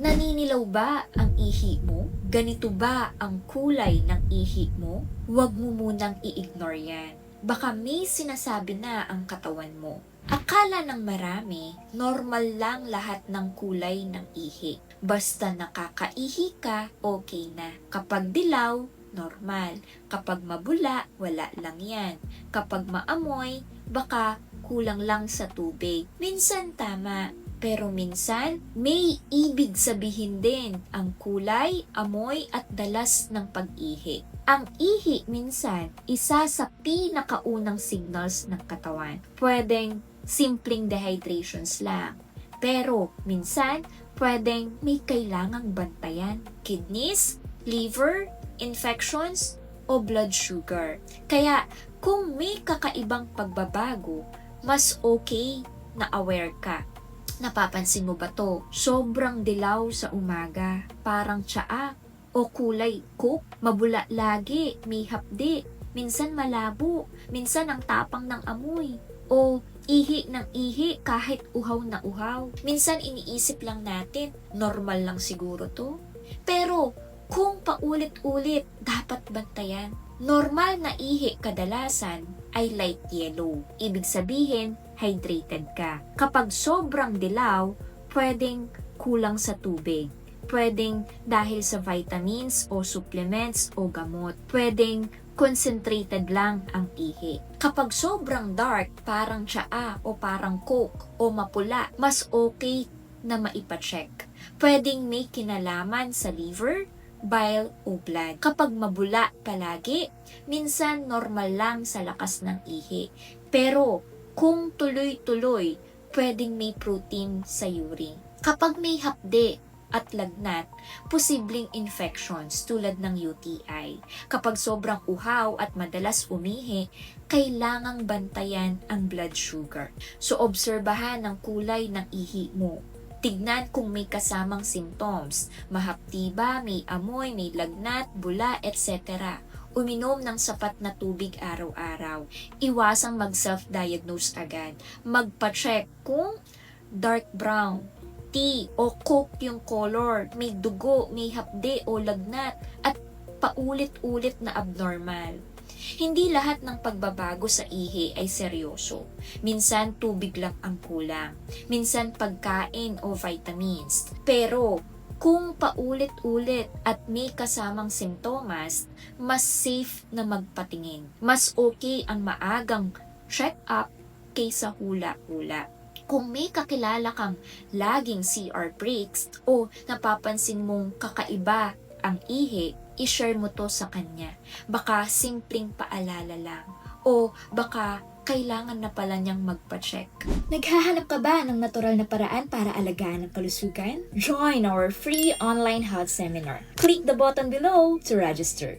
Naninilaw ba ang ihi mo? Ganito ba ang kulay ng ihi mo? Huwag mo munang i-ignore yan. Baka may sinasabi na ang katawan mo. Akala ng marami, normal lang lahat ng kulay ng ihi. Basta nakakaihi ka, okay na. Kapag dilaw, normal. Kapag mabula, wala lang yan. Kapag maamoy, baka kulang lang sa tubig. Minsan tama, pero minsan may ibig sabihin din ang kulay, amoy at dalas ng pag-ihi. Ang ihi minsan, isa sa pinakaunang signals ng katawan. Pwedeng simpleng dehydrations lang. Pero minsan, pwedeng may kailangang bantayan. Kidneys, liver, infections, o blood sugar. Kaya kung may kakaibang pagbabago, mas okay na aware ka. Napapansin mo ba to? Sobrang dilaw sa umaga, parang tsaa, o kulay coke, mabula lagi, may hapdi, minsan malabo, minsan ang tapang ng amoy, o ihi ng ihi kahit uhaw na uhaw. Minsan iniisip lang natin, normal lang siguro to. Pero kung paulit-ulit, dapat bantayan. Normal na ihi kadalasan ay light yellow. Ibig sabihin, hydrated ka. Kapag sobrang dilaw, pwedeng kulang sa tubig. Pwedeng dahil sa vitamins o supplements o gamot. Pwedeng concentrated lang ang ihi. Kapag sobrang dark, parang tsaa o parang coke o mapula, mas okay na maipacheck. Pwedeng may kinalaman sa liver, bile o blood. Kapag mabula palagi, minsan normal lang sa lakas ng ihi. Pero kung tuloy-tuloy, pwedeng may protein sa urine. Kapag may hapde at lagnat, posibleng infections tulad ng UTI. Kapag sobrang uhaw at madalas umihi, kailangang bantayan ang blood sugar. So obserbahan ang kulay ng ihi mo. Tignan kung may kasamang symptoms, mahapdi ba, may amoy, may lagnat, bula, etc. Uminom ng sapat na tubig araw-araw. Iwasang mag-self-diagnose agad. Magpa-check kung dark brown, tea o coke yung color, may dugo, may hapde o lagnat, at paulit-ulit na abnormal. Hindi lahat ng pagbabago sa ihi ay seryoso. Minsan tubig lang ang kulang. Minsan pagkain o vitamins. Pero kung paulit-ulit at may kasamang simptomas, mas safe na magpatingin. Mas okay ang maagang check-up kaysa hula-hula. Kung may kakilala kang laging CR breaks o napapansin mong kakaiba ang ihi, i-share mo to sa kanya. Baka simpleng paalala lang. O baka kailangan na pala niyang magpa-check. Naghahanap ka ba ng natural na paraan para alagaan ang kalusugan? Join our free online health seminar. Click the button below to register.